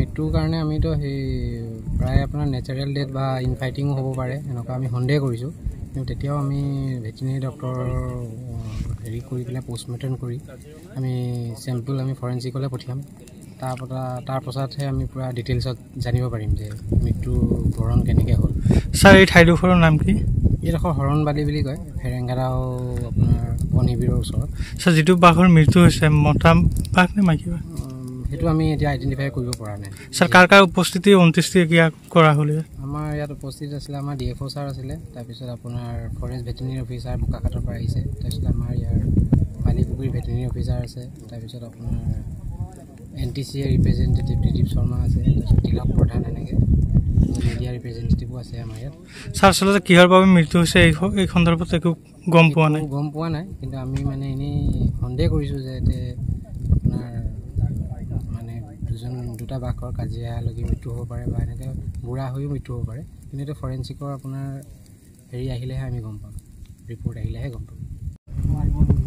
মৃত্যুৰ কাৰণে আমিতো সেই প্ৰায় আপোনাৰ নেচাৰেল ডেথ বা ইনফাইটিঙো হ'ব পাৰে এনেকুৱা আমি সন্দেহ কৰিছোঁ কিন্তু তেতিয়াও আমি ভেটেৰিনেৰী ডক্টৰ হেৰি কৰি পেলাই পোষ্টমৰ্টেম কৰি আমি চেম্পল আমি ফৰেঞ্চিকলৈ পঠিয়াম তাৰ পাছতহে আমি পূৰা ডিটেইলছত জানিব পাৰিম যে মৃত্যুৰ বৰণ কেনেকৈ হ'ল। ছাৰ এই ঠাইডোখৰৰ নাম কি? এইডোখৰ হৰণবালি বুলি কয়, ফেৰেংগাৰাও আপোনাৰ বনিবিৰৰ ওচৰত। ছাৰ যিটো বাঘৰ মৃত্যু হৈছে মতা বাঘ নে মাইকী বাঘ সেইটো আমি এতিয়া আইডেণ্টিফাই কৰিব পৰা নাই। ছাৰ কাৰ উপস্থিতি অন্ত্যেষ্টিক্ৰিয়া কৰা হ'ল? আমাৰ ইয়াত উপস্থিত আছিলে আমাৰ DFO ছাৰ আছিলে, তাৰপিছত আপোনাৰ ফৰেষ্ট ভেটেৰিনেৰী অফিচাৰ বোকাখাটৰ পৰা আহিছে, তাৰপিছত আমাৰ ইয়াৰ বালিপুখুৰী ভেটেৰিনেৰী অফিচাৰ আছে, তাৰপিছত আপোনাৰ NTCA ৰিপ্ৰেজেণ্টেটিভ ত্ৰিদীপ শৰ্মা আছে, তাৰপিছত তিলক প্ৰধান এনেকৈ মিডিয়া ৰিপ্ৰেজেণ্টেটিভো আছে আমাৰ ইয়াত। ছাৰ আচলতে কিহৰ বাবে মৃত্যু হৈছে এই সন্দৰ্ভত একো গম পোৱা নাই কিন্তু আমি মানে এনেই সন্দেহ কৰিছোঁ যে আপোনাৰ মানে দুটা বাঘৰ কাজিয়ালৈকে মৃত্যু হ'ব পাৰে বা এনেকৈ বুঢ়া হৈও মৃত্যু হ'ব পাৰে, কিন্তু এইটো ফৰেঞ্চিকৰ আপোনাৰ হেৰি আহিলেহে আমি গম পাম, ৰিপৰ্ট আহিলেহে গম পাম।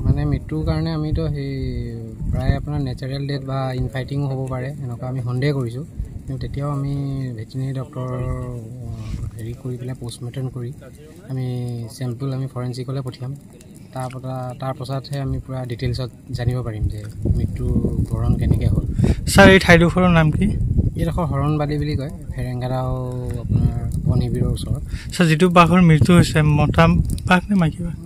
মানে মৃত্যুৰ কাৰণে আমিতো সেই প্ৰায় আপোনাৰ নেচাৰেল ডেথ বা ইনফাইটিঙো হ'ব পাৰে এনেকুৱা আমি সন্দেহ কৰিছোঁ কিন্তু তেতিয়াও আমি ভেটেৰিনেৰী ডক্টৰ হেৰি কৰি পেলাই পোষ্টমৰ্টেম কৰি আমি চেম্পল আমি ফৰেঞ্চিকলৈ পঠিয়াম তাৰ পাছতহে আমি পূৰা ডিটেইলছত জানিব পাৰিম যে মৃত্যুৰ বৰণ কেনেকৈ হ'ল। ছাৰ এই ঠাইডোখৰৰ নাম কি? এইডোখৰ হৰণবালি বুলি কয়, ফেৰেংগাৰাও আপোনাৰ বনিবিৰৰ ওচৰত। ছাৰ যিটো বাঘৰ মৃত্যু হৈছে মতা বাঘ নে মাইকী বাঘ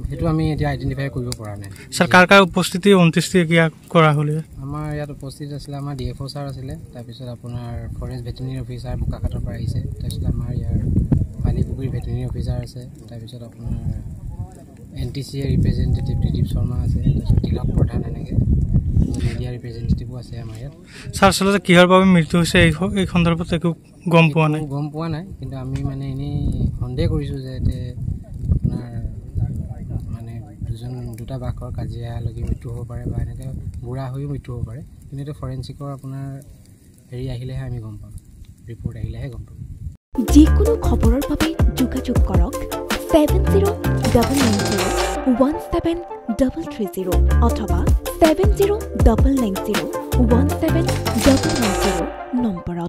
সেইটো আমি এতিয়া আইডেণ্টিফাই কৰিব পৰা নাই। ছাৰ কাৰ উপস্থিতি অন্ত্যেষ্টিক্ৰিয়া কৰা হ'ল? আমাৰ ইয়াত উপস্থিত আছিলে আমাৰ DFO ছাৰ আছিলে, তাৰপিছত আপোনাৰ ফৰেষ্ট ভেটেৰিনেৰী অফিচাৰ বোকাখাটৰ পৰা আহিছে, তাৰপিছত আমাৰ ইয়াৰ বালিপুখুৰী ভেটেৰিনেৰী অফিচাৰ আছে, তাৰপিছত আপোনাৰ NTCA ৰিপ্ৰেজেণ্টেটিভ ত্ৰিদীপ শৰ্মা আছে, তাৰপিছত তিলক প্ৰধান এনেকৈ মিডিয়া ৰিপ্ৰেজেণ্টেটিভো আছে আমাৰ ইয়াত। ছাৰ আচলতে কিহৰ বাবে মৃত্যু হৈছে এই সন্দৰ্ভত একো গম পোৱা নাই কিন্তু আমি মানে এনেই সন্দেহ কৰিছোঁ যে আপোনাৰ মানে দুটা বাঘৰ কাজিয়ালৈকে মৃত্যু হ'ব পাৰে বা এনেকৈ বুঢ়া হৈও মৃত্যু হ'ব পাৰে, কিন্তু এইটো ফৰেঞ্চিকৰ আপোনাৰ হেৰি আহিলেহে আমি গম পাম, ৰিপৰ্ট আহিলেহে গম পাম। যিকোনো খবৰৰ বাবে যোগাযোগ কৰক 7099017330 অথবা 7099017390 নম্বৰত।